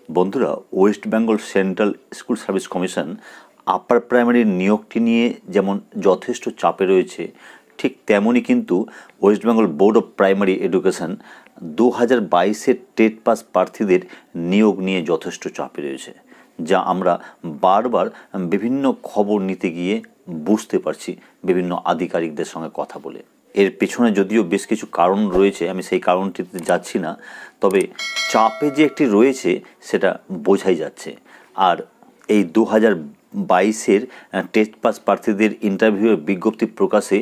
বন্ধুরা, west bengal central school service commission upper প্রাইমারির নিয়োগটি নিয়ে যেমন যথেষ্ট চাপে রয়েছে, ঠিক তেমনই কিন্তু west bengal board of primary education 2022-এর টেট পাস প্রার্থীদের নিয়োগ নিয়ে যথেষ্ট চাপে রয়েছে, যা আমরা বারবার বিভিন্ন খবর নিতে গিয়ে বুঝতে পারছি বিভিন্ন আধিকারিকদের সঙ্গে কথা বলে। এর পেছনে যদিও বেশ কিছু কারণ রয়েছে, আমি সেই কারণটিতে যাচ্ছি না, তবে চাপে যে একটি রয়েছে সেটা বোঝাই যাচ্ছে। আর এই 2022-এর টেস্ট পাস প্রার্থীদের ইন্টারভিউয়ের বিজ্ঞপ্তি প্রকাশে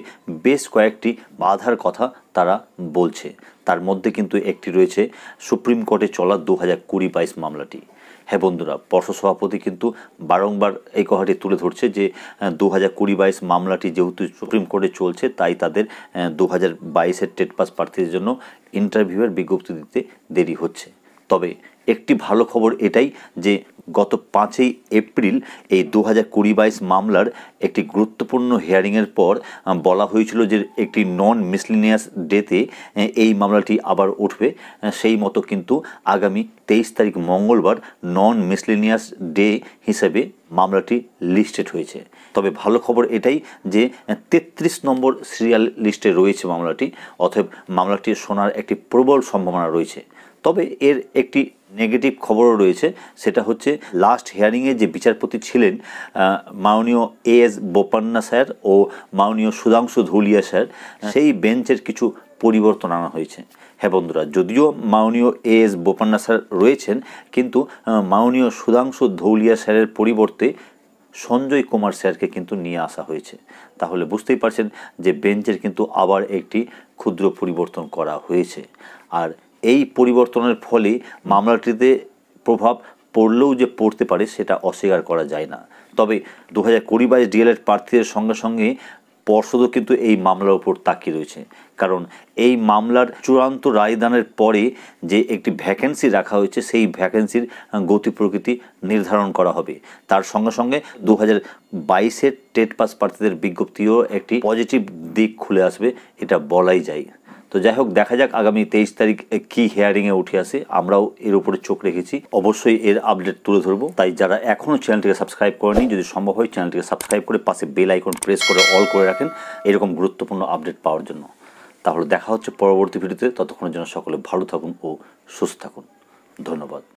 বেশ কয়েকটি বাধার কথা তারা বলছে। তার মধ্যে কিন্তু একটি রয়েছে সুপ্রিম কোর্টে চলা 2020-22 মামলাটি। হ্যাঁ বন্ধুরা, পর্ষদ সভাপতি কিন্তু বারংবার এই কথাটি তুলে ধরছে যে 2020-22 মামলাটি যেহেতু সুপ্রিম কোর্টে চলছে, তাই তাদের 2022-এর টেট পাস প্রার্থীদের জন্য ইন্টারভিউয়ের বিজ্ঞপ্তি দিতে দেরি হচ্ছে। তবে একটি ভালো খবর এটাই যে গত 5ই এপ্রিল এই 2020-22 মামলার একটি গুরুত্বপূর্ণ হিয়ারিংয়ের পর বলা হয়েছিল যে একটি নন মিসলিনিয়াস ডেতে এই মামলাটি আবার উঠবে। সেই মতো কিন্তু আগামী 23 তারিখ মঙ্গলবার নন মিসলিনিয়াস ডে হিসেবে মামলাটি লিস্টেড হয়েছে। তবে ভালো খবর এটাই যে 33 নম্বর সিরিয়াল লিস্টে রয়েছে মামলাটি, অতএব মামলাটি শোনার একটি প্রবল সম্ভাবনা রয়েছে। তবে এর একটি নেগেটিভ খবরও রয়েছে, সেটা হচ্ছে লাস্ট হিয়ারিংয়ে যে বিচারপতি ছিলেন মাননীয় এএস বোপান্না স্যার ও মাননীয় সুধাংশু ধুলিয়া স্যার, সেই বেঞ্চের কিছু পরিবর্তন আনা হয়েছে। হ্যাঁ বন্ধুরা, যদিও মাননীয় এএস বোপান্না স্যার রয়েছেন, কিন্তু মাননীয় সুধাংশু ধুলিয়া স্যারের পরিবর্তে সঞ্জয় কুমার স্যারকে কিন্তু নিয়ে আসা হয়েছে। তাহলে বুঝতেই পারছেন যে বেঞ্চের কিন্তু আবার একটি ক্ষুদ্র পরিবর্তন করা হয়েছে। আর এই পরিবর্তনের ফলে মামলাটিতে প্রভাব পড়লেও যে পড়তে পারে সেটা অস্বীকার করা যায় না। তবে 2020-22 ডিএলএড প্রার্থীদের সঙ্গে সঙ্গে পর্ষদও কিন্তু এই মামলার উপর তাকিয়ে রয়েছে, কারণ এই মামলার চূড়ান্ত রায়দানের পরে যে একটি ভ্যাকেন্সি রাখা হয়েছে, সেই ভ্যাকেন্সির গতি প্রকৃতি নির্ধারণ করা হবে। তার সঙ্গে সঙ্গে 2022-এর টেট পাস প্রার্থীদের বিজ্ঞপ্তিও একটি পজিটিভ দিক খুলে আসবে, এটা বলাই যায়। তো যাই হোক, দেখা যাক আগামী 23 তারিখ কী হিয়ারিংয়ে উঠে আসে। আমরাও এর উপরে চোখ রেখেছি, অবশ্যই এর আপডেট তুলে ধরবো। তাই যারা এখনও চ্যানেলটিকে সাবস্ক্রাইব করেনি, যদি সম্ভব হয় চ্যানেলটিকে সাবস্ক্রাইব করে পাশে বেল আইকন প্রেস করে অল করে রাখেন এরকম গুরুত্বপূর্ণ আপডেট পাওয়ার জন্য। তাহলে দেখা হচ্ছে পরবর্তী ভিডিওতে। ততক্ষণের জন্য সকলে ভালো থাকুন ও সুস্থ থাকুন। ধন্যবাদ।